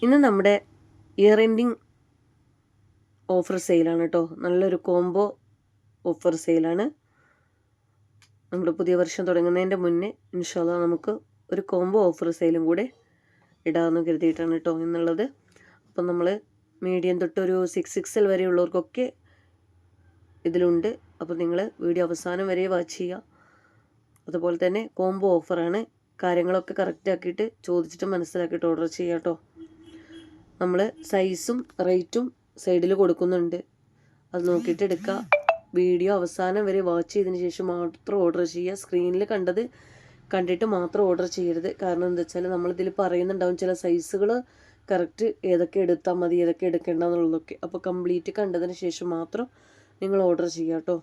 ഇന്ന് നമ്മുടെ year ending offer സെയിലാണ് കേട്ടോ. നല്ലൊരു കോംബോ ഓഫർ സെയിലാണ്. നമ്മുടെ പുതിയ വർഷം തുടങ്ങുന്നതിൻ്റെ മുന്നേ ഇൻഷാ അല്ലാഹ് നമുക്ക് ഒരു കോംബോ ഓഫർ സെയിലും കൂടെ ഇടാമെന്ന് കരുതിയിട്ടാണ് കേട്ടോ എന്നുള്ളത്. അപ്പം നമ്മൾ മീഡിയം തൊട്ടൊരു 6XL വരെയുള്ളവർക്കൊക്കെ ഇതിലുണ്ട്. അപ്പോൾ നിങ്ങൾ വീഡിയോ അവസാനം വരെ വാച്ച് ചെയ്യുക. അതുപോലെ തന്നെ കോംബോ ഓഫറാണ്. കാര്യങ്ങളൊക്കെ കറക്റ്റ് ആക്കിയിട്ട് ചോദിച്ചിട്ട് മനസ്സിലാക്കിയിട്ട് ഓർഡർ ചെയ്യുക കേട്ടോ. നമ്മൾ സൈസും റേറ്റും സൈഡിൽ കൊടുക്കുന്നുണ്ട്. അത് നോക്കിയിട്ട് എടുക്കുക. വീഡിയോ അവസാനം വരെ വാച്ച് ചെയ്തതിന് ശേഷം മാത്രം ഓർഡർ ചെയ്യുക. സ്ക്രീനിൽ കണ്ടിട്ട് മാത്രം ഓർഡർ ചെയ്യരുത്. കാരണം എന്താ വെച്ചാൽ നമ്മളിതിൽ പറയുന്നുണ്ടാവും ചില സൈസുകൾ കറക്റ്റ് ഏതൊക്കെ എടുത്താൽ മതി, ഏതൊക്കെ എടുക്കേണ്ടെന്നുള്ളതൊക്കെ. അപ്പോൾ കംപ്ലീറ്റ് കണ്ടതിന് ശേഷം മാത്രം നിങ്ങൾ ഓർഡർ ചെയ്യുക കേട്ടോ.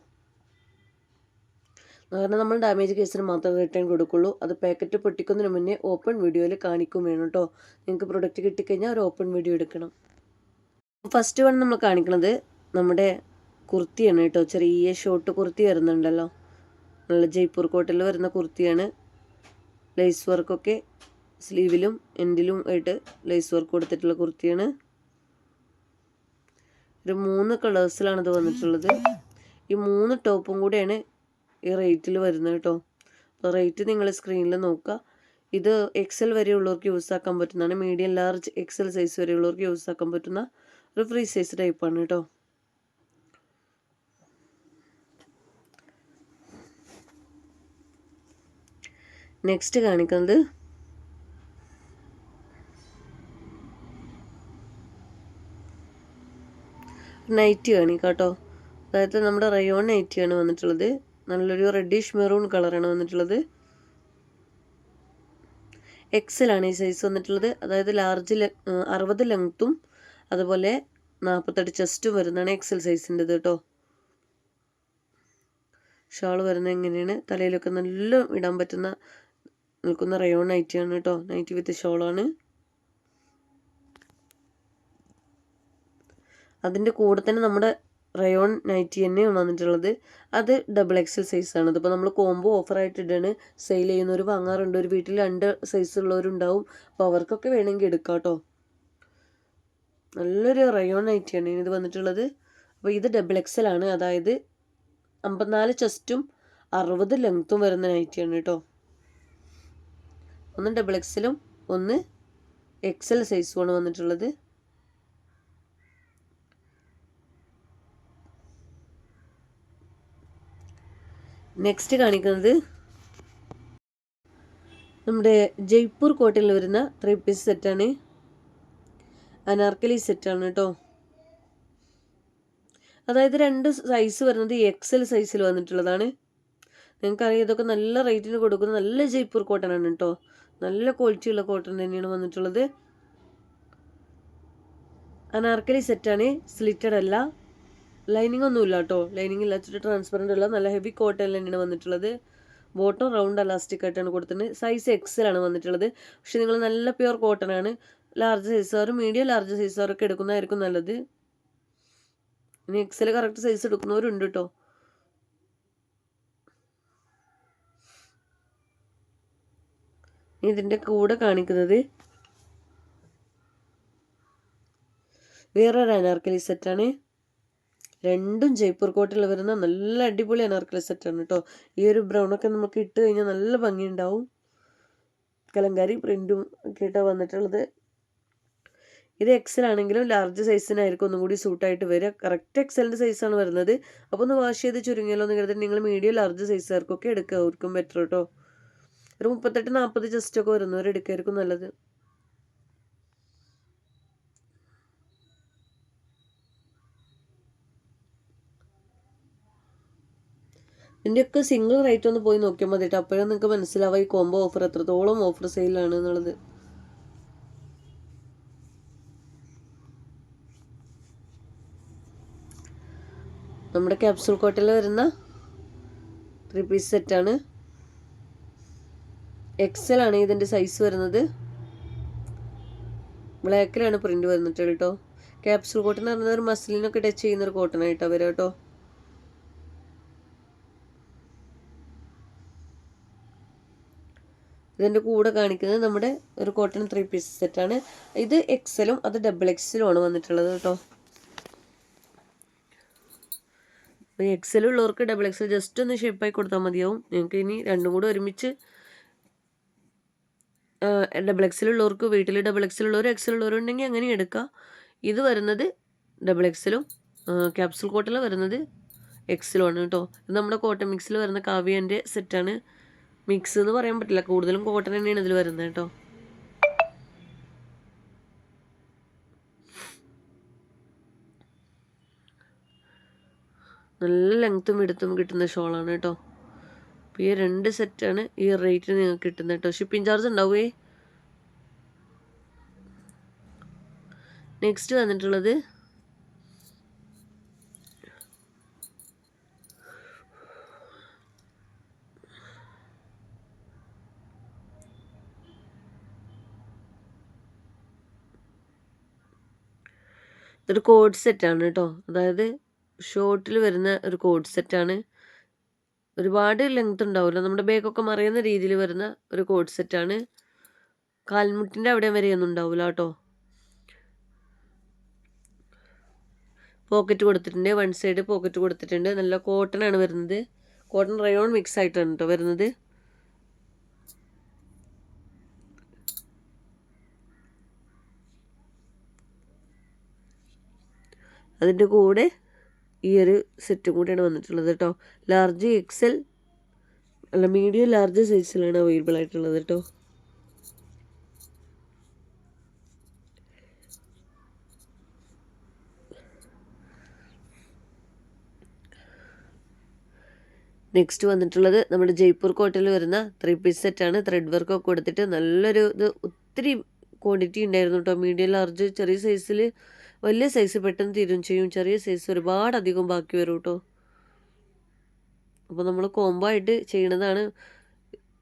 കാരണം നമ്മൾ ഡാമേജ് കേസിന് മാത്രമേ റിട്ടേൺ കൊടുക്കുള്ളൂ. അത് പാക്കറ്റ് പൊട്ടിക്കുന്നതിന് മുന്നേ ഓപ്പൺ വീഡിയോയിൽ കാണിക്കും വേണം കേട്ടോ. നിങ്ങൾക്ക് പ്രൊഡക്റ്റ് കിട്ടിക്കഴിഞ്ഞാൽ ഒരു ഓപ്പൺ വീഡിയോ എടുക്കണം. ഫസ്റ്റ് വൺ നമ്മൾ കാണിക്കുന്നത് നമ്മുടെ കുർത്തിയാണ് കേട്ടോ. ചെറിയ ഷോർട്ട് കുർത്തി വരുന്നുണ്ടല്ലോ, നല്ല ജയ്പൂർ കോട്ടിൽ വരുന്ന കുർത്തിയാണ്. ലേസ് വർക്കൊക്കെ സ്ലീവിലും എൻഡിലും ആയിട്ട് ലേസ് വർക്ക് കൊടുത്തിട്ടുള്ള കുർത്തിയാണ്. ഒരു 3 കളേഴ്സിലാണ് ഇത് വന്നിട്ടുള്ളത്. ഈ 3 ടോപ്പും കൂടെയാണ് ഈ റേറ്റിൽ വരുന്നത് കേട്ടോ. അപ്പോൾ റേറ്റ് നിങ്ങൾ സ്ക്രീനിൽ നോക്കുക. ഇത് XL വരെയുള്ളവർക്ക് യൂസ് ആക്കാൻ പറ്റുന്നതാണ്. മീഡിയം ലാർജ് XL സൈസ് വരെയുള്ളവർക്ക് യൂസ് ആക്കാൻ പറ്റുന്ന ഒരു ഫ്രീ സൈസ് ടൈപ്പാണ് കേട്ടോ. നെക്സ്റ്റ് കാണിക്കുന്നത് നൈറ്റി കാണിക്കാം കേട്ടോ. അതായത് നമ്മുടെ റയോൺ നൈറ്റിയാണ് വന്നിട്ടുള്ളത്. നല്ലൊരു റെഡിഷ് മെറൂൺ കളറാണ് വന്നിട്ടുള്ളത്. XL ആണ് ഈ സൈസ് വന്നിട്ടുള്ളത്. അതായത് ലാർജ് 60 ലെങ്ത്തും അതുപോലെ 48 ചെസ്റ്റും വരുന്നതാണ് XL സൈസിൻ്റെത് കേട്ടോ. ഷാൾ വരുന്നത് എങ്ങനെയാണ്, തലയിലൊക്കെ നല്ല ഇടാൻ പറ്റുന്ന നിൽക്കുന്ന റയോൺ നൈറ്റിയാണ് കേട്ടോ. നൈറ്റി വിത്ത് ഷോളാണ്. അതിൻ്റെ കൂടെ തന്നെ നമ്മുടെ റയോൺ നൈറ്റി തന്നെയാണ് വന്നിട്ടുള്ളത്. അത് XXL സൈസാണ്. ഇതിപ്പോൾ നമ്മൾ കോംബോ ഓഫറായിട്ടിട്ടാണ് സെയിൽ ചെയ്യുന്നവർ വാങ്ങാറുണ്ട്. ഒരു വീട്ടിൽ 2 സൈസ് ഉള്ളവരുണ്ടാവും. അപ്പോൾ അവർക്കൊക്കെ വേണമെങ്കിൽ എടുക്കാം കേട്ടോ. നല്ലൊരു റയോൺ നൈറ്റിയാണ് ഇത് വന്നിട്ടുള്ളത്. അപ്പോൾ ഇത് XXL ആണ്. അതായത് 54 ചെസ്റ്റും 60 ലെങ്ത്തും വരുന്ന നൈറ്റിയാണ് കേട്ടോ. ഒന്ന് XXLും ഒന്ന് XL സൈസുമാണ് വന്നിട്ടുള്ളത്. നെക്സ്റ്റ് കാണിക്കുന്നത് നമ്മുടെ ജയ്പൂർ കോട്ടയിൽ വരുന്ന 3 പീസ് സെറ്റാണ്. അനാർക്കലി സെറ്റാണ് കേട്ടോ. അതായത് 2 സൈസ് വരുന്നത് XL സൈസിൽ വന്നിട്ടുള്ളതാണ്. നിങ്ങൾക്കറിയാം ഇതൊക്കെ നല്ല റേറ്റിന് കൊടുക്കുന്ന നല്ല ജയ്പൂർ കോട്ടനാണ് കേട്ടോ. നല്ല ക്വാളിറ്റിയുള്ള കോട്ടൺ തന്നെയാണ് വന്നിട്ടുള്ളത്. അനാർക്കലി സെറ്റാണ്. സ്ലിറ്റഡ് അല്ല, ലൈനിങ് ഒന്നുമില്ല കേട്ടോ. ലൈനിങ് ഇല്ലാച്ചിട്ട് ട്രാൻസ്പെറൻ്റ് അല്ല, നല്ല ഹെവി കോട്ടൺ തന്നെയാണ് വന്നിട്ടുള്ളത്. ബോട്ടം റൗണ്ട് അലാസ്റ്റിക് ആയിട്ടാണ് കൊടുത്തിട്ടുണ്ട്. സൈസ് XL ആണ് വന്നിട്ടുള്ളത്. പക്ഷെ നിങ്ങൾ നല്ല പ്യുവർ കോട്ടൺ ആണ്. ലാർജ് സൈസുകാരും മീഡിയം ലാർജ് സൈസുകാരൊക്കെ എടുക്കുന്നതായിരിക്കും നല്ലത്. ഇനി XL കറക്റ്റ് സൈസ് എടുക്കുന്നവരുണ്ട് കേട്ടോ. ഇതിൻ്റെ കൂടെ കാണിക്കുന്നത് വേറൊരു അനാർക്കലി സെറ്റാണ്. രണ്ടും ജയ്പൂർ കോട്ടയിൽ വരുന്ന നല്ല അടിപൊളി അനാർക്കലി സെറ്റാണ് കേട്ടോ. ഈ ഒരു ബ്രൗണൊക്കെ നമുക്ക് ഇട്ട് കഴിഞ്ഞാൽ നല്ല ഭംഗിയുണ്ടാവും. കലങ്കാരി പ്രിൻറ്റും ഒക്കെ ഇട്ടാണ് വന്നിട്ടുള്ളത്. ഇത് XL ആണെങ്കിലും ലാർജ് സൈസിനായിരിക്കും ഒന്നും കൂടി സൂട്ടായിട്ട് വരിക. കറക്റ്റ് XLൻ്റെ സൈസാണ് വരുന്നത്. അപ്പോൾ ഒന്ന് വാഷ് ചെയ്ത് ചുരുങ്ങിയാലോ എന്ന് കരുതി നിങ്ങൾ മീഡിയം ലാർജ് സൈസുകാർക്കൊക്കെ എടുക്കുക. അവർക്കും ബെറ്റർ കേട്ടോ. ഒരു 38-40 ചെസ്റ്റൊക്കെ വരുന്നവർ എടുക്കായിരിക്കും നല്ലത്. ഇതിൻ്റെയൊക്കെ സിംഗിൾ റേറ്റ് ഒന്ന് പോയി നോക്കിയാൽ മതി കേട്ടോ. അപ്പോഴും നിങ്ങൾക്ക് മനസ്സിലാവുക ഈ കോംബോ ഓഫർ എത്രത്തോളം ഓഫർ സെയിലാണ് എന്നുള്ളത്. നമ്മുടെ ക്യാപ്സൂൾ കോട്ടയിൽ വരുന്ന 3 പീസ് സെറ്റാണ്. XL ആണ് ഇതിൻ്റെ സൈസ് വരുന്നത്. ബ്ലാക്കിലാണ് പ്രിന്റ് വന്നിട്ട് കേട്ടോ. ക്യാപ്സൂൾ കോട്ടൺ എന്ന് പറയുന്നത് ഒരു മസ്ലിനൊക്കെ ടച്ച് ചെയ്യുന്നൊരു കോട്ടൺ ആയിട്ടാണ് വരിക കേട്ടോ. ഇതിൻ്റെ കൂടെ കാണിക്കുന്നത് നമ്മുടെ ഒരു കോട്ടൺ 3 പീസ് സെറ്റാണ്. ഇത് എക്സലും അത് ഡബിൾ എക്സലും ആണ് വന്നിട്ടുള്ളത് കേട്ടോ. എക്സൽ ഉള്ളവർക്ക് ഡബിൾ എക്സൽ ജസ്റ്റ് ഒന്ന് ഷേപ്പായി കൊടുത്താൽ മതിയാവും. നിങ്ങൾക്ക് ഇനി രണ്ടും കൂടെ ഒരുമിച്ച് ഡബിൾ എക്സൽ ഉള്ളവർക്ക് വീട്ടിൽ ഡബിൾ എക്സൽ ഉള്ളവർ എക്സൽ ഉള്ളവരുണ്ടെങ്കിൽ അങ്ങനെ എടുക്കുക. ഇത് വരുന്നത് ഡബിൾ എക്സലും ക്യാപ്സുൾ കോട്ടണിൽ വരുന്നത് എക്സലും ആണ് കേട്ടോ. ഇത് നമ്മുടെ കോട്ടൺ മിക്സിൽ വരുന്ന കാവ്യൻ്റെ സെറ്റാണ്. മിക്സ് എന്ന് പറയാൻ പറ്റില്ല, കൂടുതലും കോട്ടൺ തന്നെയാണ് ഇതിൽ വരുന്നത് കേട്ടോ. നല്ല ലെങ്ത്തും എടുത്തും കിട്ടുന്ന ഷോളാണ് കേട്ടോ. അപ്പോൾ ഈ 2 സെറ്റാണ് ഈ റേറ്റിന് നിങ്ങൾക്ക് കിട്ടുന്നത് കേട്ടോ. Shipping charge ഉണ്ടാവുകയെ. നെക്സ്റ്റ് വന്നിട്ടുള്ളത് ഇതൊരു കോഡ് സെറ്റാണ് കേട്ടോ. അതായത് ഷോർട്ടിൽ വരുന്ന ഒരു കോഡ് സെറ്റാണ്. ഒരുപാട് ലെങ്ത് ഉണ്ടാവില്ല, നമ്മുടെ ബാഗൊക്കെ മറിയുന്ന രീതിയിൽ വരുന്ന ഒരു കോഡ് സെറ്റാണ്. കാൽമുട്ടിൻ്റെ അവിടെ വരെയൊന്നും ഉണ്ടാവില്ല കേട്ടോ. പോക്കറ്റ് കൊടുത്തിട്ടുണ്ട്, 1 സൈഡ് പോക്കറ്റ് കൊടുത്തിട്ടുണ്ട്. നല്ല കോട്ടൺ ആണ് വരുന്നത്. കോട്ടൺ റയോൺ മിക്സ് ആയിട്ടാണ് കേട്ടോ വരുന്നത്. അതിൻ്റെ കൂടെ ഈ ഒരു സെറ്റും കൂടിയാണ് വന്നിട്ടുള്ളത് കേട്ടോ. ലാർജ് എക്സൽ അല്ല മീഡിയം ലാർജ് സൈസിലാണ് അവൈലബിൾ ആയിട്ടുള്ളത് കേട്ടോ. നെക്സ്റ്റ് വന്നിട്ടുള്ളത് നമ്മുടെ ജയ്പൂർ കോട്ടയിൽ വരുന്ന 3 പീസ് സെറ്റാണ്. ത്രെഡ് വർക്കൊക്കെ കൊടുത്തിട്ട് നല്ലൊരു ഇത് ഒത്തിരി ക്വാണ്ടിറ്റി ഉണ്ടായിരുന്നു കേട്ടോ. മീഡിയം ലാർജ് ചെറിയ സൈസിൽ, വലിയ സൈസ് പെട്ടെന്ന് തീരും ചെയ്യും, ചെറിയ സൈസ് ഒരുപാട് അധികം ബാക്കി വരും കേട്ടോ. അപ്പോൾ നമ്മൾ കോംബോ ആയിട്ട് ചെയ്യണതാണ്.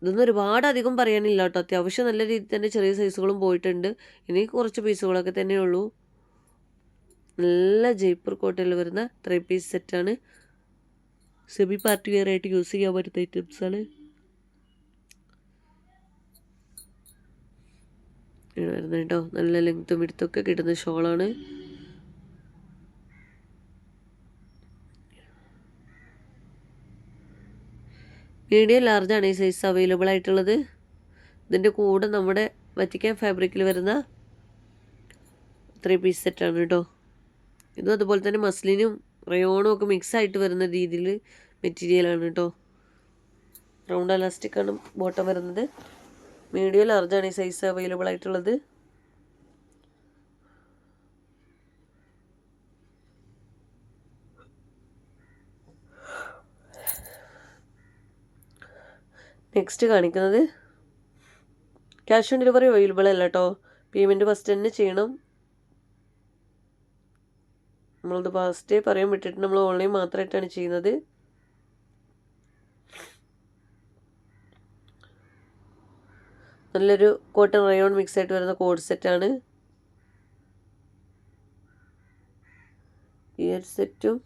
ഇതൊന്നും ഒരുപാട് അധികം പറയാനില്ല കേട്ടോ. അത്യാവശ്യം നല്ല രീതിയിൽ തന്നെ ചെറിയ സൈസുകളും പോയിട്ടുണ്ട്. ഇനി കുറച്ച് പീസുകളൊക്കെ തന്നെയുള്ളൂ. നല്ല ജയ്പൂർ കോട്ടയിൽ വരുന്ന 3 പീസ് സെറ്റാണ്. സെമി പാർട്ടി വെയർ ആയിട്ട് യൂസ് ചെയ്യാൻ പറ്റുന്ന ഐറ്റംസാണ്. വരുന്നത് കേട്ടോ. നല്ല ലെങ്ത്തും എടുത്തൊക്കെ കിട്ടുന്ന ഷോളാണ്. മീഡിയം ലാർജാണ് ഈ സൈസ് അവൈലബിൾ ആയിട്ടുള്ളത്. ഇതിൻ്റെ കൂടെ നമ്മുടെ വറ്റിക്കാൻ ഫാബ്രിക്കിൽ വരുന്ന 3 പീസ് സെറ്റാണ് കേട്ടോ. ഇതും അതുപോലെ തന്നെ മസ്ലിനും റയോണും ഒക്കെ മിക്സ് ആയിട്ട് വരുന്ന രീതിയിൽ മെറ്റീരിയലാണ് കേട്ടോ. റൗണ്ട് അലാസ്റ്റിക് ആണ് ബോട്ടം വരുന്നത്. മീഡിയം ലാർജാണ് ഈ സൈസ് അവൈലബിൾ ആയിട്ടുള്ളത്. നെക്സ്റ്റ് കാണിക്കുന്നത് ക്യാഷ് ഓൺ ഡെലിവറി അവൈലബിൾ അല്ല കേട്ടോ. പേയ്മെൻറ്റ് ഫസ്റ്റ് തന്നെ ചെയ്യണം. നമ്മളത് ഫസ്റ്റേ പറയാൻ വിട്ടിട്ട് നമ്മൾ ഓൺലൈൻ മാത്രമായിട്ടാണ് ചെയ്യുന്നത്. നല്ലൊരു കോട്ടൺ റയോൺ മിക്സ് ആയിട്ട് വരുന്ന കോഡ് സെറ്റാണ്. ഈ ഒരു സെറ്റും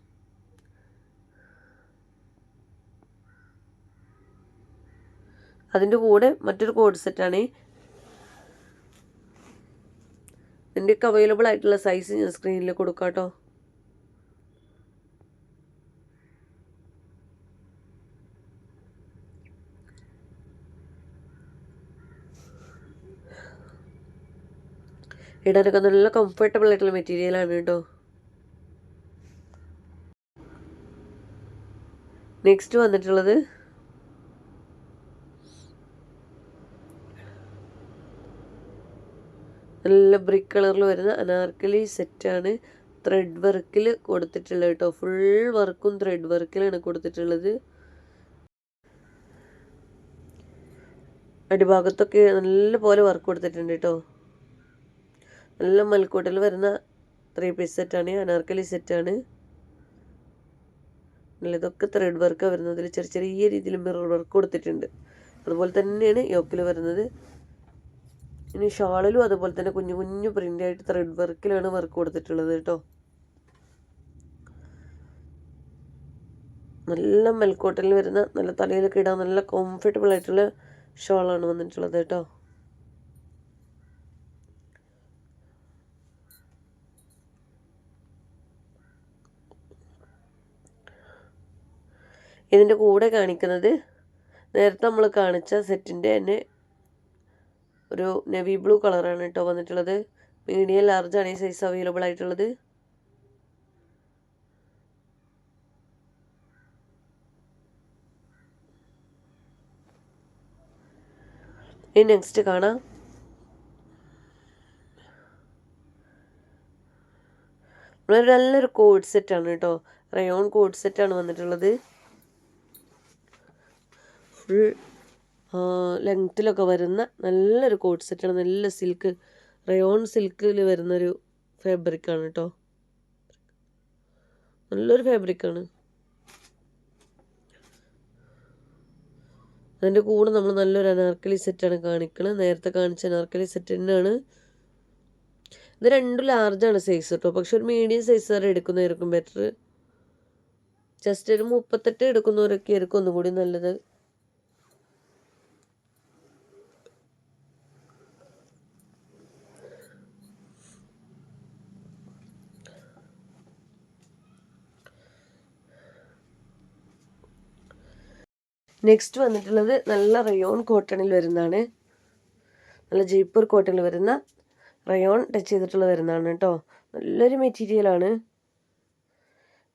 അതിൻ്റെ കൂടെ മറ്റൊരു കോഡ് സെറ്റാണ്. ഇതിൻ്റെയൊക്കെ അവൈലബിൾ ആയിട്ടുള്ള സൈസ് ഞാൻ സ്ക്രീനിൽ കൊടുക്കാം കേട്ടോ. ഇടാനൊക്കെ നല്ല കംഫർട്ടബിൾ ആയിട്ടുള്ള മെറ്റീരിയലാണ് കേട്ടോ. നെക്സ്റ്റ് വന്നിട്ടുള്ളത് നല്ല ബ്രിക്ക് കളറിൽ വരുന്ന അനാർക്കലി സെറ്റാണ്. ത്രെഡ് വർക്കിൽ കൊടുത്തിട്ടുള്ളത് കേട്ടോ. ഫുൾ വർക്കും ത്രെഡ് വർക്കിലാണ് കൊടുത്തിട്ടുള്ളത്. അടിഭാഗത്തൊക്കെ നല്ല പോലെ വർക്ക് കൊടുത്തിട്ടുണ്ട് കേട്ടോ. നല്ല മൽക്കോട്ടിൽ വരുന്ന 3 പീസ് സെറ്റാണ്. അനാർക്കലി സെറ്റാണ്. ഇതൊക്കെ ത്രെഡ് വർക്കാണ് വരുന്നത്. അതിൽ ചെറിയ ചെറിയ രീതിയിൽ മിറർ വർക്ക് കൊടുത്തിട്ടുണ്ട്. അതുപോലെ തന്നെയാണ് യോക്കിൽ വരുന്നത്. ഇനി ഷാളിലും അതുപോലെ തന്നെ കുഞ്ഞു കുഞ്ഞു പ്രിൻ്റായിട്ട് ത്രെഡ് വർക്കിലാണ് വർക്ക് കൊടുത്തിട്ടുള്ളത് കേട്ടോ. നല്ല മെൽക്കോട്ടനിൽ വരുന്ന നല്ല തലയിലൊക്കെ ഇടാൻ നല്ല കംഫർട്ടബിൾ ആയിട്ടുള്ള ഷോളാണ് വന്നിട്ടുള്ളത് കേട്ടോ. ഇതിൻ്റെ കൂടെ കാണിക്കുന്നത് നേരത്തെ നമ്മൾ കാണിച്ച സെറ്റിൻ്റെ തന്നെ ഒരു നെവി ബ്ലൂ കളറാണ് കേട്ടോ വന്നിട്ടുള്ളത്. മീഡിയം ലാർജാണ് ഈ സൈസ് അവൈലബിൾ ആയിട്ടുള്ളത്. ഇനി നെക്സ്റ്റ് കാണാം. വളരെ നല്ലൊരു കോഡ് സെറ്റാണ് കേട്ടോ. റയോൺ കോഡ് സെറ്റാണ് വന്നിട്ടുള്ളത്. ഫുൾ ലെങ്ത്തിലൊക്കെ വരുന്ന നല്ലൊരു കോഡ് സെറ്റാണ്. നല്ല സിൽക്ക്, റയോൺ സിൽക്കിൽ വരുന്നൊരു ഫാബ്രിക്കാണ് കേട്ടോ. നല്ലൊരു ഫാബ്രിക്കാണ്. അതിൻ്റെ കൂടെ നമ്മൾ നല്ലൊരു അനാർക്കലി സെറ്റാണ് കാണിക്കുന്നത്. നേരത്തെ കാണിച്ച അനാർക്കലി സെറ്റ് തന്നെയാണ്. ഇത് രണ്ടും ലാർജാണ് സൈസ് കേട്ടോ. പക്ഷെ ഒരു മീഡിയം സൈസ് വരെ എടുക്കുന്നതായിരിക്കും ബെറ്റർ. ജസ്റ്റ് ഒരു 38 എടുക്കുന്നവരൊക്കെ ആയിരിക്കും ഒന്നുകൂടി നല്ലത്. നെക്സ്റ്റ് വന്നിട്ടുള്ളത് നല്ല റയോൺ കോട്ടണിൽ വരുന്നതാണ്. നല്ല ജയ്പൂർ കോട്ടണിൽ വരുന്ന റയോൺ ടച്ച് ചെയ്തിട്ടുള്ള വരുന്നതാണ് കേട്ടോ. നല്ലൊരു മെറ്റീരിയലാണ്.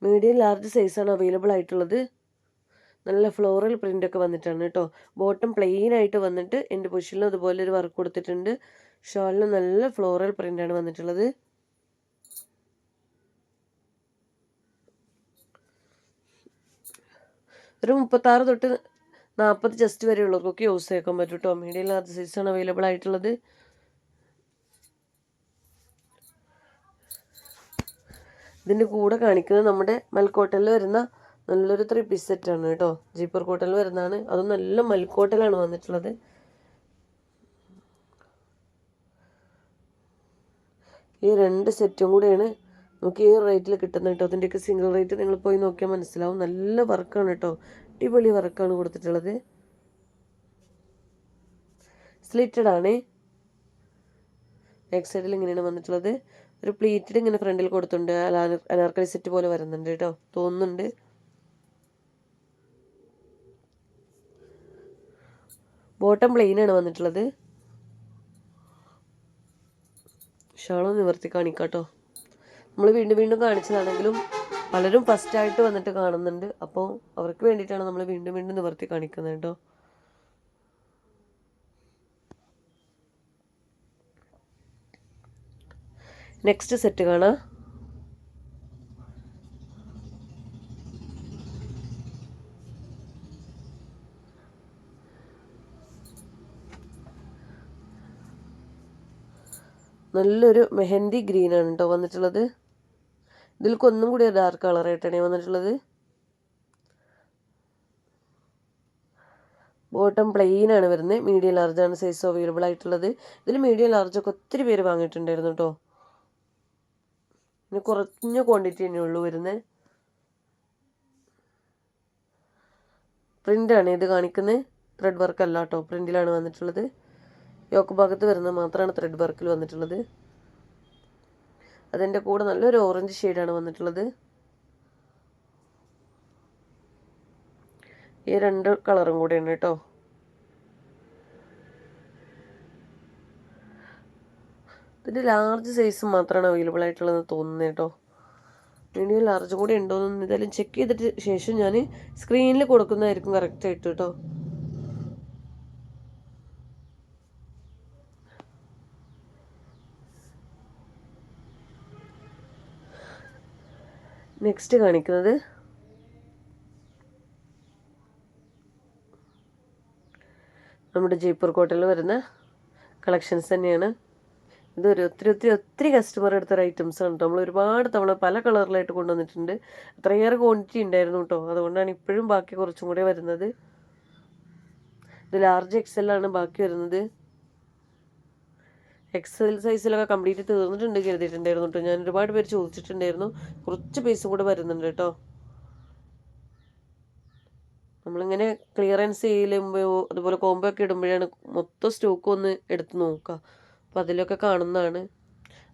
മീഡിയം ലാർജ് സൈസാണ് അവൈലബിൾ ആയിട്ടുള്ളത്. നല്ല ഫ്ലോറൽ പ്രിൻ്റൊക്കെ വന്നിട്ടാണ് കേട്ടോ. ബോട്ടം പ്ലെയിൻ ആയിട്ട് വന്നിട്ട് എൻ്റെ പുഷിലും അതുപോലെ ഒരു വർക്ക് കൊടുത്തിട്ടുണ്ട്. ഷോളിന് നല്ല ഫ്ലോറൽ പ്രിൻ്റാണ് വന്നിട്ടുള്ളത്. ഒരു 36 തൊട്ട് 40 ജസ്റ്റ് വരെ ഉള്ളവർക്കൊക്കെ യൂസ് ചെയ്യാൻ പറ്റും കേട്ടോ. മീഡിയം ലാർജ് സൈസാണ് അവൈലബിൾ ആയിട്ടുള്ളത്. ഇതിൻ്റെ കൂടെ കാണിക്കുന്നത് നമ്മുടെ മൽക്കോട്ടനിൽ വരുന്ന നല്ലൊരു 3 പീസ് സെറ്റാണ് കേട്ടോ. ജയ്പൂർ കോട്ടണിൽ വരുന്നതാണ്. അതും നല്ല മൽക്കോട്ടലാണ് വന്നിട്ടുള്ളത്. ഈ 2 സെറ്റും കൂടെയാണ് നമുക്ക് ഈ റേറ്റിൽ കിട്ടുന്നത് കേട്ടോ. അതിൻ്റെയൊക്കെ സിംഗിൾ റേറ്റ് നിങ്ങൾ പോയി നോക്കിയാൽ മനസ്സിലാവും. നല്ല വർക്കാണ് കേട്ടോ. അടിപൊളി വർക്കാണ് കൊടുത്തിട്ടുള്ളത്. സ്ലിറ്റഡ് ആണ്. ബാക്ക് സൈഡിൽ ഇങ്ങനെയാണ് വന്നിട്ടുള്ളത്. ഒരു പ്ലീറ്റഡ് ഇങ്ങനെ ഫ്രണ്ടിൽ കൊടുത്തിട്ടുണ്ട്. അനാർക്കലി സെറ്റ് പോലെ വരുന്നുണ്ട് കേട്ടോ, തോന്നുന്നുണ്ട്. ബോട്ടം പ്ലെയിൻ ആണ് വന്നിട്ടുള്ളത്. ഷാളോ നിവർത്തി കാണിക്കാട്ടോ. നമ്മൾ വീണ്ടും വീണ്ടും കാണിച്ചതാണെങ്കിലും പലരും ഫസ്റ്റായിട്ട് വന്നിട്ട് കാണുന്നുണ്ട്. അപ്പോൾ അവർക്ക് വേണ്ടിയിട്ടാണ് നമ്മൾ വീണ്ടും വീണ്ടും നിവർത്തി കാണിക്കുന്നത് കേട്ടോ. നെക്സ്റ്റ് സെറ്റ് കാണാം. നല്ലൊരു മെഹന്തി ഗ്രീനാണ് കേട്ടോ വന്നിട്ടുള്ളത്. ഇതിൽക്ക് ഒന്നും കൂടി ഡാർക്ക് കളറായിട്ടാണ് വന്നിട്ടുള്ളത്. ബോട്ടം പ്ലെയിൻ ആണ് വരുന്നത്. മീഡിയം ലാർജാണ് സൈസ് അവൈലബിൾ ആയിട്ടുള്ളത്. ഇതിൽ മീഡിയം ലാർജൊക്കെ ഒത്തിരി പേര് വാങ്ങിയിട്ടുണ്ടായിരുന്നു കേട്ടോ. പിന്നെ കുറഞ്ഞ ക്വാണ്ടിറ്റി തന്നെ ഉള്ളൂ വരുന്നത്. പ്രിൻ്റാണ് ഇത് കാണിക്കുന്നത്, ത്രെഡ് വർക്ക് അല്ല കേട്ടോ. പ്രിൻ്റിലാണ് വന്നിട്ടുള്ളത്. യോക്ക് ഭാഗത്ത് വരുന്നത് മാത്രമാണ് ത്രെഡ് വർക്കിൽ വന്നിട്ടുള്ളത്. അതിൻ്റെ കൂടെ നല്ലൊരു ഓറഞ്ച് ഷെയ്ഡാണ് വന്നിട്ടുള്ളത്. ഈ 2 കളറും കൂടെയാണ് കേട്ടോ. ഇതിൻ്റെ ലാർജ് സൈസ് മാത്രമാണ് അവൈലബിൾ ആയിട്ടുള്ളതെന്ന് തോന്നുന്നത് കേട്ടോ. മീഡിയം ലാർജ് കൂടെ ഉണ്ടോയെന്ന് എന്തായാലും ചെക്ക് ചെയ്തിട്ട് ശേഷം ഞാൻ സ്ക്രീനിൽ കൊടുക്കുന്നതായിരിക്കും കറക്റ്റായിട്ട് കേട്ടോ. നെക്സ്റ്റ് കാണിക്കുന്നത് നമ്മുടെ ജയ്പൂർ കോട്ടണിൽ വരുന്ന കളക്ഷൻസ് തന്നെയാണ്. ഇതൊരു ഒത്തിരി കസ്റ്റമർ എടുത്തൊരു ഐറ്റംസാണ് കേട്ടോ. നമ്മൾ ഒരുപാട് തവണ പല കളറിലായിട്ട് കൊണ്ടുവന്നിട്ടുണ്ട്. അത്രയേറെ ക്വാണ്ടിറ്റി ഉണ്ടായിരുന്നു കേട്ടോ. അതുകൊണ്ടാണ് ഇപ്പോഴും ബാക്കി കുറച്ചും കൂടെ വരുന്നത്. ഇത് ലാർജ് എക്സലാണ് ബാക്കി വരുന്നത്. എക്സൽ സൈസിലൊക്കെ കംപ്ലീറ്റ് തീർന്നിട്ടുണ്ട് കരുതിയിട്ടുണ്ടായിരുന്നു കേട്ടോ. ഞാൻ ഒരുപാട് പേര് ചോദിച്ചിട്ടുണ്ടായിരുന്നു. കുറച്ച് പീസും കൂടെ വരുന്നുണ്ട് കേട്ടോ. നമ്മളിങ്ങനെ ക്ലിയറൻസ് ചെയ്യുമ്പോൾ അതുപോലെ കോംബോ ഒക്കെ ഇടുമ്പോഴാണ് മൊത്തം സ്റ്റോക്ക് ഒന്ന് എടുത്ത് നോക്കുക. അപ്പോൾ അതിലൊക്കെ കാണുന്നതാണ്.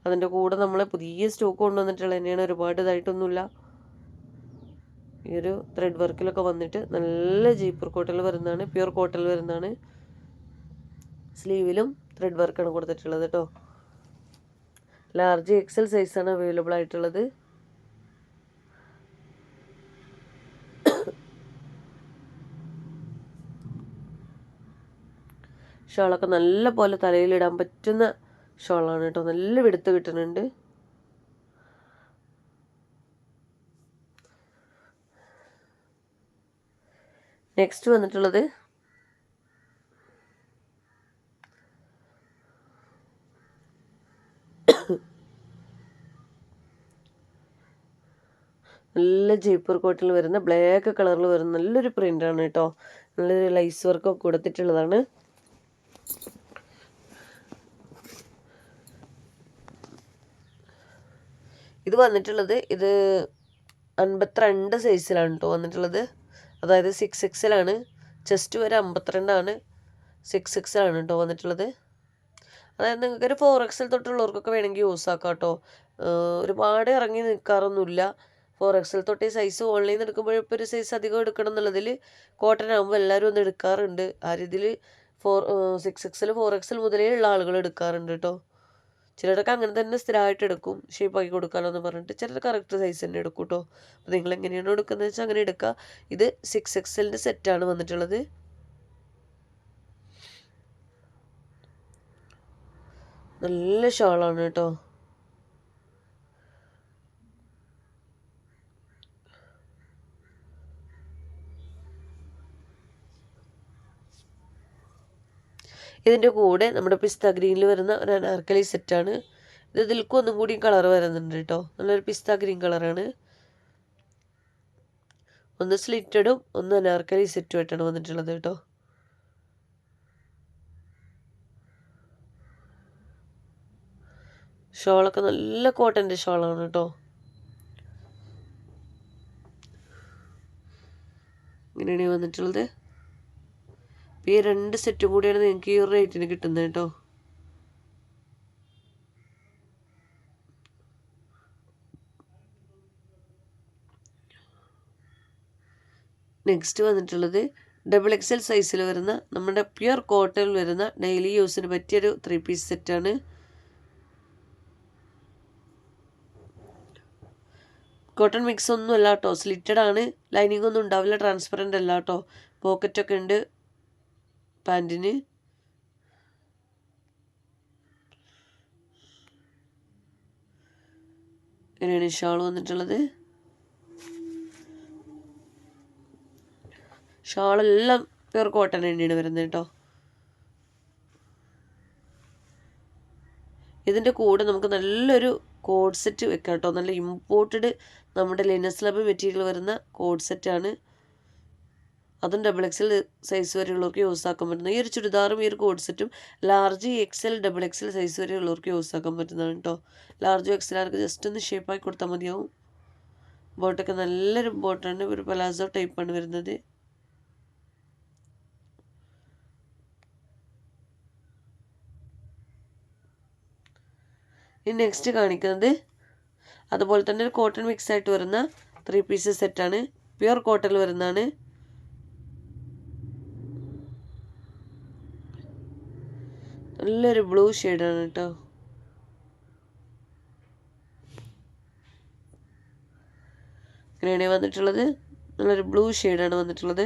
അതിൻ്റെ കൂടെ നമ്മൾ പുതിയ സ്റ്റോക്ക് കൊണ്ടുവന്നിട്ടുള്ളത് തന്നെയാണ്. ഒരുപാട് ഇതായിട്ടൊന്നുമില്ല. ഈ ഒരു ത്രെഡ് വർക്കിലൊക്കെ വന്നിട്ട് നല്ല ജീപ്പർ കോട്ടൽ വരുന്നതാണ്, പ്യൂർ കോട്ടൽ വരുന്നതാണ്. സ്ലീവിലും ത്രെഡ് വർക്കാണ് കൊടുത്തിട്ടുള്ളത് കേട്ടോ. ലാർജ് എക്സൽ സൈസാണ് അവൈലബിൾ ആയിട്ടുള്ളത്. ഷോളൊക്കെ നല്ല പോലെ തലയിലിടാൻ പറ്റുന്ന ഷോളാണ് കേട്ടോ. നല്ല വെടുത്ത് കിട്ടുന്നുണ്ട്. നെക്സ്റ്റ് വന്നിട്ടുള്ളത് നല്ല ജയ്പൂർ കോട്ടിൽ വരുന്ന ബ്ലാക്ക് കളറിൽ വരുന്ന നല്ലൊരു പ്രിൻ്റാണ് കേട്ടോ. നല്ലൊരു ലൈസ് വർക്കൊക്കെ കൊടുത്തിട്ടുള്ളതാണ്. ഇത് വന്നിട്ടുള്ളത് 52 സൈസിലാണ് കേട്ടോ വന്നിട്ടുള്ളത്. അതായത് 6XL ആണ്. ചെസ്റ്റ് വരെ 52ആണ്. 6XL ആണ് കേട്ടോ വന്നിട്ടുള്ളത്. അതായത് നിങ്ങൾക്കൊരു 4XL തൊട്ടുള്ളവർക്കൊക്കെ വേണമെങ്കിൽ യൂസ് ആക്കാം കേട്ടോ. ഒരുപാട് ഇറങ്ങി നിൽക്കാറൊന്നുമില്ല. 4XL തൊട്ട് ഈ സൈസ് ഓൺലൈനിൽ നിന്ന് എടുക്കുമ്പോൾ ഇപ്പോൾ ഒരു സൈസ് അധികം എടുക്കണം എന്നുള്ളതിൽ കോട്ടൺ ആകുമ്പോൾ എല്ലാവരും ഒന്ന് എടുക്കാറുണ്ട്. ആ രീതിയിൽ 6XL 4XL മുതലേ ഉള്ള ആളുകൾ എടുക്കാറുണ്ട് കേട്ടോ. ചിലരൊക്കെ അങ്ങനെ തന്നെ സ്ഥിരമായിട്ട് എടുക്കും, ഷേപ്പാക്കി കൊടുക്കാമല്ലോ എന്ന് പറഞ്ഞിട്ട്. ചിലർ കറക്റ്റ് സൈസ് തന്നെ എടുക്കും കേട്ടോ. അപ്പോൾ നിങ്ങൾ എങ്ങനെയാണോ എടുക്കുന്നത് വെച്ചാൽ അങ്ങനെ എടുക്കുക. ഇത് 6XLൻ്റെ സെറ്റാണ് വന്നിട്ടുള്ളത്. നല്ല ഷോളാണ് കേട്ടോ. ഇതിൻ്റെ കൂടെ നമ്മുടെ പിസ്ത ഗ്രീനിൽ വരുന്ന ഒരു അനാർക്കലി സെറ്റാണ്. ഇതിൽക്കും ഒന്നും കൂടി കളർ വരുന്നുണ്ട് കേട്ടോ. നല്ലൊരു പിസ്ത ഗ്രീൻ കളറാണ്. ഒന്ന് സ്ലിറ്റഡും ഒന്ന് അനാർക്കലി സെറ്റുമായിട്ടാണ് വന്നിട്ടുള്ളത് കേട്ടോ. ഷോളൊക്കെ നല്ല കോട്ടൻ്റെ ഷോളാണ് കേട്ടോ. ഇങ്ങനെയാണ് വന്നിട്ടുള്ളത്. ഈ 2 സെറ്റും കൂടിയാണ് നിങ്ങൾക്ക് ഈ റേറ്റിന് കിട്ടുന്നത് കേട്ടോ. നെക്സ്റ്റ് വന്നിട്ടുള്ളത് XXL സൈസിൽ വരുന്ന നമ്മുടെ പ്യുർ കോട്ടണിൽ വരുന്ന ഡെയിലി യൂസിന് പറ്റിയൊരു 3 പീസ് സെറ്റാണ്. കോട്ടൺ മിക്സ് ഒന്നും അല്ല കേട്ടോ. സ്ലിറ്റഡ് ആണ്. ലൈനിങ് ഒന്നും ഉണ്ടാവില്ല. ട്രാൻസ്പെറൻ്റ് അല്ല കേട്ടോ. പോക്കറ്റൊക്കെ ഉണ്ട് പാൻറ്റിന്. ഇങ്ങനെയാണ് ഷാൾ വന്നിട്ടുള്ളത്. ഷാളെല്ലാം പ്യുർ കോട്ടൺ തന്നെയാണ് വരുന്നത് കേട്ടോ. ഇതിൻ്റെ കൂടെ നമുക്ക് നല്ലൊരു കോഡ് സെറ്റ് വെക്കാം കേട്ടോ. നല്ല ഇമ്പോർട്ടഡ് നമ്മുടെ ലിനസ്ലബ് മെറ്റീരിയൽ വരുന്ന കോഡ് സെറ്റാണ്. അതും XXL സൈസ് വരെയുള്ളവർക്ക് യൂസ് ആക്കാൻ പറ്റുന്ന ഈ ഒരു ചുരിദാറും ഈ ഒരു കോഡ് സെറ്റും ലാർജ് XL XXL സൈസ് വരെയുള്ളവർക്ക് യൂസ് ആക്കാൻ പറ്റുന്നതാണ് കേട്ടോ. ലാർജ് XL ആർക്ക് ജസ്റ്റ് ഒന്ന് ഷേപ്പാക്കി കൊടുത്താൽ മതിയാവും. ബോട്ടൊക്കെ നല്ലൊരു ബോട്ടാണ്. ഒരു പലാസോ ടൈപ്പാണ് വരുന്നത്. ഇനി നെക്സ്റ്റ് കാണിക്കുന്നത് അതുപോലെ തന്നെ ഒരു കോട്ടൺ മിക്സ് ആയിട്ട് വരുന്ന 3 പീസ് സെറ്റാണ്. പ്യുർ കോട്ടണിൽ വരുന്നതാണ്. നല്ലൊരു ബ്ലൂ ഷെയ്ഡാണ് കേട്ടോ. ഇങ്ങനെയാണ് വന്നിട്ടുള്ളത്. നല്ലൊരു ബ്ലൂ ഷെയ്ഡാണ് വന്നിട്ടുള്ളത്.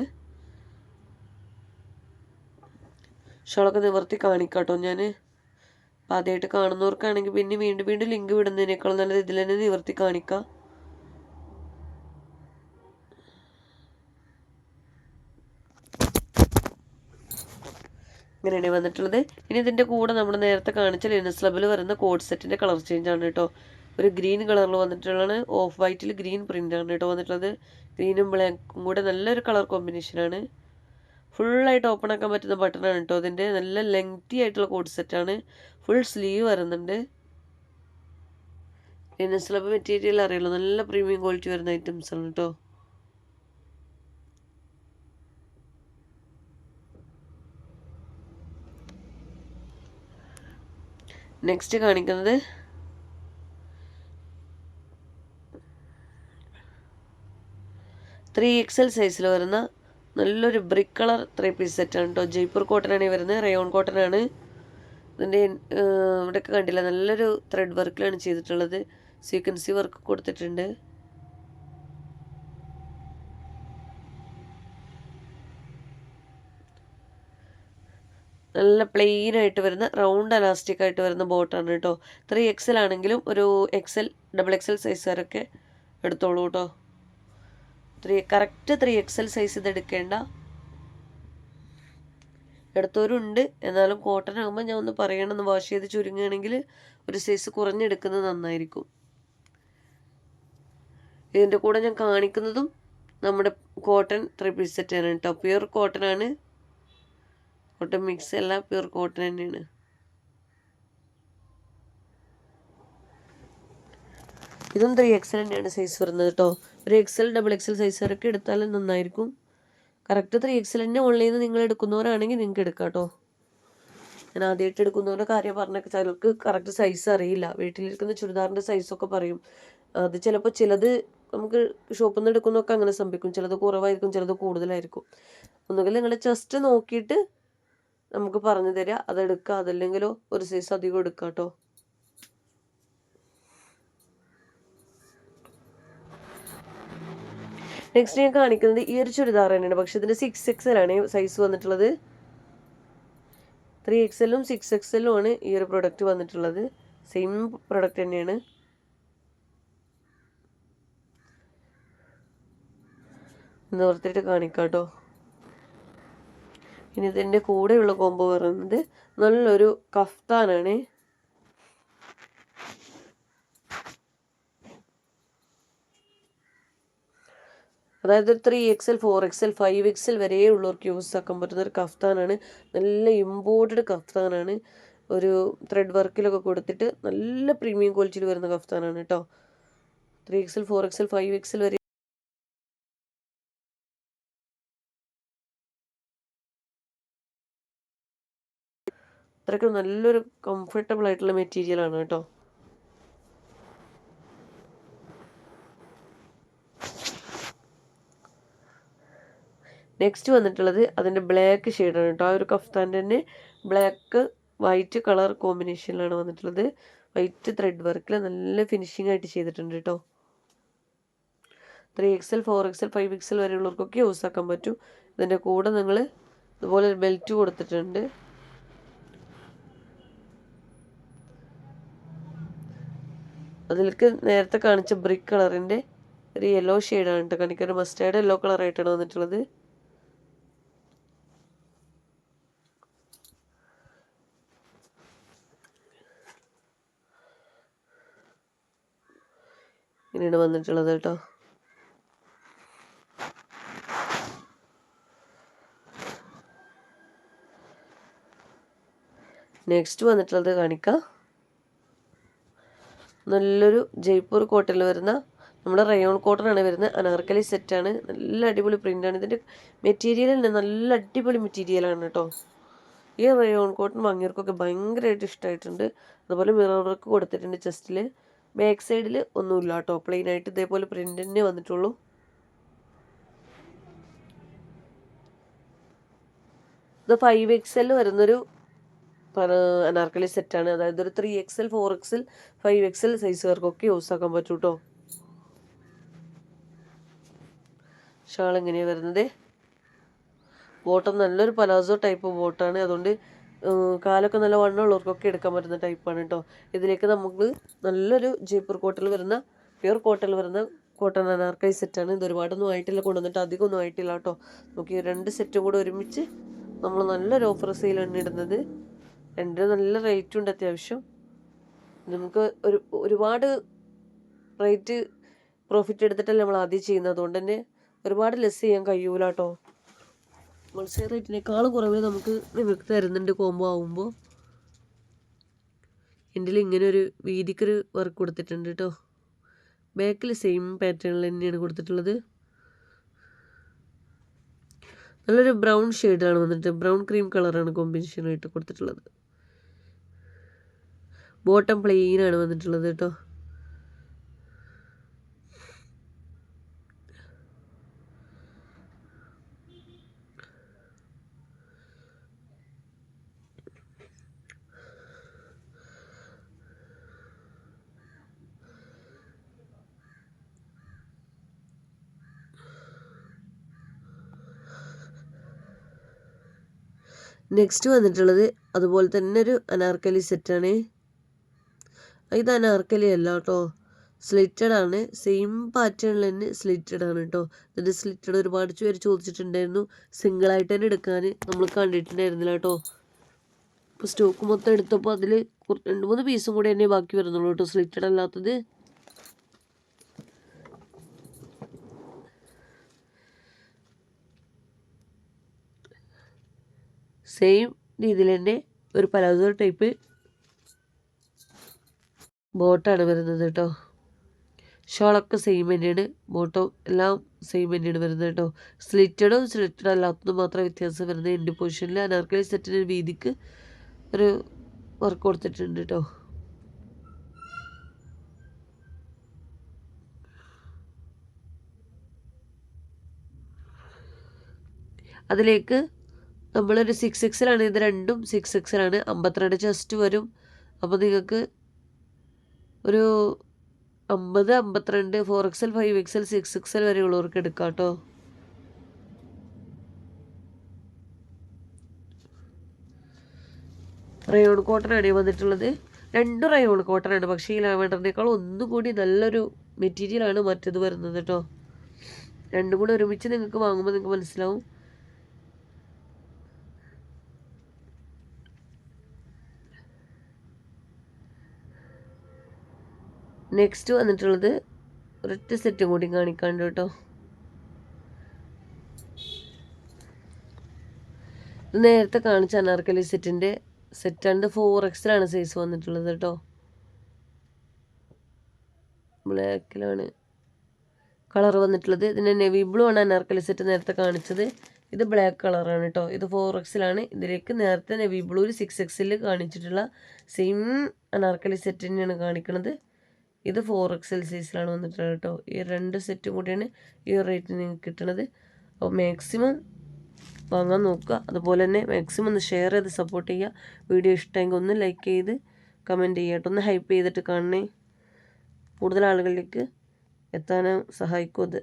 ഷോളൊക്കെ നിവർത്തി കാണിക്കാട്ടോ ഞാൻ. അപ്പോൾ ആദ്യമായിട്ട് കാണുന്നവർക്കാണെങ്കിൽ പിന്നെ വീണ്ടും വീണ്ടും ലിങ്ക് വിടുന്നതിനേക്കാൾ നല്ലത് ഇതിൽ തന്നെ നിവർത്തി കാണിക്കാം. ഇങ്ങനെയാണ് വന്നിട്ടുള്ളത്. ഇനി ഇതിൻ്റെ കൂടെ നമ്മൾ നേരത്തെ കാണിച്ച ലിനസ്ലബിൽ വരുന്ന കോഡ് സെറ്റിൻ്റെ കളർ ചേഞ്ച് ആണ് കേട്ടോ. ഒരു ഗ്രീൻ കളറിൽ വന്നിട്ടുള്ളതാണ്. ഓഫ് വൈറ്റിൽ ഗ്രീൻ പ്രിൻ്റാണ് കേട്ടോ വന്നിട്ടുള്ളത്. ഗ്രീനും ബ്ലാക്കും കൂടെ നല്ലൊരു കളർ കോമ്പിനേഷനാണ്. ഫുള്ളായിട്ട് ഓപ്പൺ ആക്കാൻ പറ്റുന്ന ബട്ടണാണ് കേട്ടോ. അതിൻ്റെ നല്ല ലെങ്തി ആയിട്ടുള്ള കോഡ് സെറ്റാണ്. ഫുൾ സ്ലീവ് വരുന്നുണ്ട്. ലിനസ്ലബ് മെറ്റീരിയൽ അറിയുള്ളൂ. നല്ല പ്രീമിയം ക്വാളിറ്റി വരുന്ന ഐറ്റംസ് ആണ് കേട്ടോ. നെക്സ്റ്റ് കാണിക്കുന്നത് ത്രീ XL സൈസിൽ വരുന്ന നല്ലൊരു ബ്രിക്ക് കളർ 3 പീസ് സെറ്റാണ് കേട്ടോ. ജയ്പൂർ കോട്ടനാണ് ഈ വരുന്നത്, റയോൺ കോട്ടനാണ്. ഇതിൻ്റെ ഇവിടെയൊക്കെ കണ്ടില്ല, നല്ലൊരു ത്രെഡ് വർക്കിലാണ് ചെയ്തിട്ടുള്ളത്. സീക്വൻസി വർക്ക് കൊടുത്തിട്ടുണ്ട്. നല്ല പ്ലെയിൻ ആയിട്ട് വരുന്ന റൗണ്ട് അലാസ്റ്റിക് ആയിട്ട് വരുന്ന ബോട്ടാണ് കേട്ടോ. 3 XL ആണെങ്കിലും ഒരു ഡബിൾ XL സൈസുകാരൊക്കെ എടുത്തോളൂ കേട്ടോ. കറക്റ്റ് 3 XL സൈസ് ഇത് എടുക്കേണ്ട, എടുത്തവരുണ്ട്. എന്നാലും കോട്ടൺ ആകുമ്പോൾ ഞാൻ ഒന്ന് പറയണമെന്ന്, വാഷ് ചെയ്ത് ചുരുങ്ങുകയാണെങ്കിൽ ഒരു സൈസ് കുറഞ്ഞെടുക്കുന്നത് നന്നായിരിക്കും. ഇതിൻ്റെ കൂടെ ഞാൻ കാണിക്കുന്നതും നമ്മുടെ കോട്ടൺ 3 പീസ് സെറ്റാണ് കേട്ടോ. പ്യുർ കോട്ടൺ ആണ്, കോട്ടൺ മിക്സ് അല്ല, പ്യുർ കോട്ടൺ തന്നെയാണ്. ഇതും 3 XL തന്നെയാണ് സൈസ് വരുന്നത് കേട്ടോ. ഒരു XL ഡബിൾ XL സൈസുകാരൊക്കെ എടുത്താലും നന്നായിരിക്കും. കറക്റ്റ് 3 XL തന്നെ ഓൺലൈനിൽ നിന്ന് നിങ്ങൾ എടുക്കുന്നവരാണെങ്കിൽ നിങ്ങൾക്ക് എടുക്കാം കേട്ടോ. ഞാൻ ആദ്യമായിട്ട് എടുക്കുന്നവരുടെ കാര്യം പറഞ്ഞൊക്കെ, ചിലർക്ക് കറക്റ്റ് സൈസ് അറിയില്ല. വീട്ടിലിരിക്കുന്ന ചുരിദാറിൻ്റെ സൈസൊക്കെ പറയും. അത് ചിലപ്പോൾ ചിലത് നമുക്ക് ഷോപ്പിൽ നിന്ന് എടുക്കുന്നതൊക്കെ അങ്ങനെ സംഭവിക്കും. ചിലത് കുറവായിരിക്കും, ചിലത് കൂടുതലായിരിക്കും. ഒന്നുകിൽ നിങ്ങൾ ജസ്റ്റ് നോക്കിയിട്ട് നമുക്ക് പറഞ്ഞു തരാം, അതെടുക്കുക. അതല്ലെങ്കിലോ ഒരു സൈസ് അധികം എടുക്കാം കേട്ടോ. നെക്സ്റ്റ് ഞാൻ കാണിക്കുന്നത് ഈ ഒരു ചുരിദാർ തന്നെയാണ്, പക്ഷെ ഇതിൻ്റെ 6 XL ആണ് സൈസ് വന്നിട്ടുള്ളത്. 3 XL 6 XL ആണ് ഈ ഒരു പ്രൊഡക്റ്റ് വന്നിട്ടുള്ളത്. സെയിം പ്രൊഡക്റ്റ് തന്നെയാണ്. നിവർത്തിയിട്ട് കാണിക്കാം കേട്ടോ. ഇനി ഇതിൻ്റെ കൂടെയുള്ള കോംബോ പറയുന്നത് നല്ലൊരു കഫ്താനാണ്. അതായത് ഒരു 3 XL 4 XL 5 XL വരെ ഉള്ളവർക്ക് യൂസ് ആക്കാൻ പറ്റുന്ന ഒരു കഫ്താനാണ്. നല്ല ഇമ്പോർട്ടഡ് കഫ്താനാണ്. ഒരു ത്രെഡ് വർക്കിലൊക്കെ കൊടുത്തിട്ട് നല്ല പ്രീമിയം ക്വാളിറ്റിയിൽ വരുന്ന കഫ്താനാണ് കേട്ടോ. 3 XL 4 XL 5 XL വരെ അത്രയ്ക്ക് നല്ലൊരു കംഫർട്ടബിൾ ആയിട്ടുള്ള മെറ്റീരിയലാണ് കേട്ടോ. നെക്സ്റ്റ് വന്നിട്ടുള്ളത് അതിൻ്റെ ബ്ലാക്ക് ഷെയ്ഡാണ് കേട്ടോ. ആ ഒരു കഫ്താൻ്റെ തന്നെ ബ്ലാക്ക് വൈറ്റ് കളർ കോമ്പിനേഷനിലാണ് വന്നിട്ടുള്ളത്. വൈറ്റ് ത്രെഡ് വർക്കിൽ നല്ല ഫിനിഷിംഗ് ആയിട്ട് ചെയ്തിട്ടുണ്ട് കേട്ടോ. 3 XL 4 XL 5 XL വരെയുള്ളവർക്കൊക്കെ യൂസ് ആക്കാൻ പറ്റും. ഇതിൻ്റെ കൂടെ നിങ്ങൾ ഇതുപോലെ ഒരു ബെൽറ്റ് കൊടുത്തിട്ടുണ്ട്. അതിലേക്ക് നേരത്തെ കാണിച്ച ബ്രിക്ക് കളറിൻ്റെ ഒരു യെല്ലോ ഷെയ്ഡാണ് കേട്ടോ കാണിക്കുക. ഒരു മസ്റ്റാർഡ് യെല്ലോ കളറായിട്ടാണ് വന്നിട്ടുള്ളത്. ഇങ്ങനെയാണ് വന്നിട്ടുള്ളത് കേട്ടോ. നെക്സ്റ്റ് വന്നിട്ടുള്ളത് കാണിക്കാം. നല്ലൊരു ജയ്പൂർ കോട്ടണിൽ വരുന്ന നമ്മുടെ റയോൺ കോട്ടനാണ് വരുന്നത്. അനാർക്കലി സെറ്റാണ്. നല്ല അടിപൊളി പ്രിൻ്റാണ്. ഇതിൻ്റെ മെറ്റീരിയൽ തന്നെ നല്ല അടിപൊളി മെറ്റീരിയലാണ് കേട്ടോ. ഈ റയോൺ കോട്ടൺ വാങ്ങിയവർക്കൊക്കെ ഭയങ്കരമായിട്ട് ഇഷ്ടമായിട്ടുണ്ട്. അതുപോലെ മിറർ വർക്ക് കൊടുത്തിട്ടുണ്ട് ചെസ്റ്റിൽ. ബാക്ക് സൈഡിൽ ഒന്നുമില്ല കേട്ടോ, പ്ലെയിൻ ആയിട്ട് ഇതേപോലെ പ്രിൻ്റ് തന്നെ വന്നിട്ടുള്ളൂ. ഇത് 5 XL വരുന്നൊരു അനാർക്കലി സെറ്റാണ്. അതായത് ഒരു 3 XL 4 XL 5 XL സൈസുകാർക്കൊക്കെ യൂസ് ആക്കാൻ പറ്റും കേട്ടോ. ഷാൾ എങ്ങനെയാണ് വരുന്നത്? ബോട്ടം നല്ലൊരു പലാസോ ടൈപ്പ് ബോട്ടാണ്. അതുകൊണ്ട് കാലൊക്കെ നല്ല വണ്ണമുള്ളവർക്കൊക്കെ എടുക്കാൻ പറ്റുന്ന ടൈപ്പാണ് കേട്ടോ. ഇതിലേക്ക് നമുക്ക് നല്ലൊരു ജയ്പൂർ കോട്ടണിൽ വരുന്ന പ്യുർ കോട്ടണിൽ വരുന്ന കോട്ടൺ അനാർക്കലി സെറ്റാണ്. ഇത് ഒരുപാടൊന്നും ആയിട്ടില്ല, കൊണ്ടുവന്നിട്ട് അധികമൊന്നും ആയിട്ടില്ല കേട്ടോ. നമുക്ക് ഈ 2 സെറ്റും കൂടെ ഒരുമിച്ച് നമ്മൾ നല്ലൊരു ഓഫർ സെയിലാണ് ഇടുന്നത്. രണ്ടിനും നല്ല റേറ്റും ഉണ്ട് അത്യാവശ്യം. നമുക്ക് ഒരുപാട് റേറ്റ് പ്രോഫിറ്റ് എടുത്തിട്ടല്ലേ നമ്മൾ ആദ്യം ചെയ്യുന്നത്. അതുകൊണ്ട് തന്നെ ഒരുപാട് ലെസ് ചെയ്യാൻ കഴിയൂല കേട്ടോ. ഹോൾസെയിൽ റേറ്റിനേക്കാളും കുറവ് നമുക്ക് നിങ്ങൾക്ക് തരുന്നുണ്ട് കോംബോ ആകുമ്പോൾ. എൻ്റെ ഇങ്ങനെ ഒരു വീതിക്കൊരു വർക്ക് കൊടുത്തിട്ടുണ്ട് കേട്ടോ. ബാക്കിൽ സെയിം പാറ്റേണിൽ തന്നെയാണ് കൊടുത്തിട്ടുള്ളത്. നല്ലൊരു ബ്രൗൺ ഷെയ്ഡാണ് വന്നിട്ട്, ബ്രൗൺ ക്രീം കളറാണ് കോമ്പിനേഷനായിട്ട് കൊടുത്തിട്ടുള്ളത്. ബോട്ടം പ്ലെയിനാണ് വന്നിട്ടുള്ളത് കേട്ടോ. നെക്സ്റ്റ് വന്നിട്ടുള്ളത് അതുപോലെ തന്നെ ഒരു അനാർക്കലി സെറ്റാണ്. ഇത് അനാർക്കലി അല്ല കേട്ടോ, സ്ലിറ്റഡ് ആണ്. സെയിം പാറ്റേണിൽ തന്നെ സ്ലിറ്റഡ് ആണ് കേട്ടോ. ഇതിൻ്റെ സ്ലിറ്റഡ് ഒരുപാട് പേര് ചോദിച്ചിട്ടുണ്ടായിരുന്നു. സിംഗിളായിട്ട് തന്നെ എടുക്കാൻ നമ്മൾ കണ്ടിട്ടുണ്ടായിരുന്നില്ല കേട്ടോ. ഇപ്പോൾ സ്റ്റോക്ക് മൊത്തം എടുത്തപ്പോൾ അതിൽ 2-3 പീസും കൂടി തന്നെ ബാക്കി വരുന്നുള്ളൂ കേട്ടോ, സ്ലിറ്റഡ് അല്ലാത്തത്. സെയിം രീതിയിൽ തന്നെ ഒരു പലാസോ ടൈപ്പ് ബോട്ടാണ് വരുന്നത് കേട്ടോ. ഷോളൊക്കെ സെയിം തന്നെയാണ്, ബോട്ടോ എല്ലാം സെയിം തന്നെയാണ് വരുന്നത് കേട്ടോ. സ്ലിറ്റഡും സ്ലിറ്റഡ് അല്ലാത്തതും മാത്രമേ വ്യത്യാസം വരുന്നത്. എൻ്റെ പൊസിഷനിൽ അനാർക്കലി സെറ്റിന് വീതിക്ക് ഒരു വർക്ക് കൊടുത്തിട്ടുണ്ട് കേട്ടോ. അതിലേക്ക് നമ്മളൊരു 6XL ആണ്, ഇത് രണ്ടും 6XL ആണ്. 52 ചെസ്റ്റ് വരും. അപ്പോൾ നിങ്ങൾക്ക് ഒരു 50, 52, 4XL, 5XL, 6XL വരെ ഉള്ളവർക്ക് എടുക്കാം കേട്ടോ. റയോൺ കോട്ടൺ ആണ് വന്നിട്ടുള്ളത്. 2 റയോൺ കോട്ടൺ ആണ്, പക്ഷേ ഈ ലാവൻഡറിനേക്കാൾ ഒന്നും കൂടി നല്ലൊരു മെറ്റീരിയലാണ് മറ്റേത് വരുന്നത് കേട്ടോ. രണ്ടും കൂടി ഒരുമിച്ച് നിങ്ങൾക്ക് വാങ്ങുമ്പോൾ നിങ്ങൾക്ക് മനസ്സിലാവും. നെക്സ്റ്റ് വന്നിട്ടുള്ളത് ഒരൊറ്റ സെറ്റും കൂടി കാണിക്കാണ്ട് കേട്ടോ. ഇത് നേരത്തെ കാണിച്ച അനാർക്കലി സെറ്റിൻ്റെ സെറ്റാണ്. 4XL ആണ് സൈസ് വന്നിട്ടുള്ളത് കേട്ടോ. ബ്ലാക്കിലാണ് കളർ വന്നിട്ടുള്ളത്. ഇതിൻ്റെ നെവി ബ്ലൂ ആണ് അനാർക്കലി സെറ്റ് നേരത്തെ കാണിച്ചത്. ഇത് ബ്ലാക്ക് കളറാണ് കേട്ടോ. ഇത് 4XL ആണ്. ഇതിലേക്ക് നേരത്തെ നെവി ബ്ലൂവിൽ 6XL കാണിച്ചിട്ടുള്ള സെയിം അനാർക്കലി സെറ്റ് തന്നെയാണ് കാണിക്കുന്നത്. ഇത് 4XL സൈസിലാണ് വന്നിട്ടുള്ളത് കേട്ടോ. ഈ 2 സെറ്റും കൂടിയാണ് ഈ റേറ്റിന് നിങ്ങൾക്ക് കിട്ടുന്നത്. അപ്പോൾ മാക്സിമം വാങ്ങാൻ നോക്കുക. അതുപോലെ തന്നെ മാക്സിമം ഒന്ന് ഷെയർ ചെയ്ത് സപ്പോർട്ട് ചെയ്യുക. വീഡിയോ ഇഷ്ടമെങ്കിൽ ഒന്ന് ലൈക്ക് ചെയ്ത് കമൻറ്റ് ചെയ്യുക കേട്ടോ. ഒന്ന് ഹൈപ്പ് ചെയ്തിട്ട് കാണണേ. കൂടുതൽ ആളുകളിലേക്ക് എത്താനും സഹായിക്കും അത്.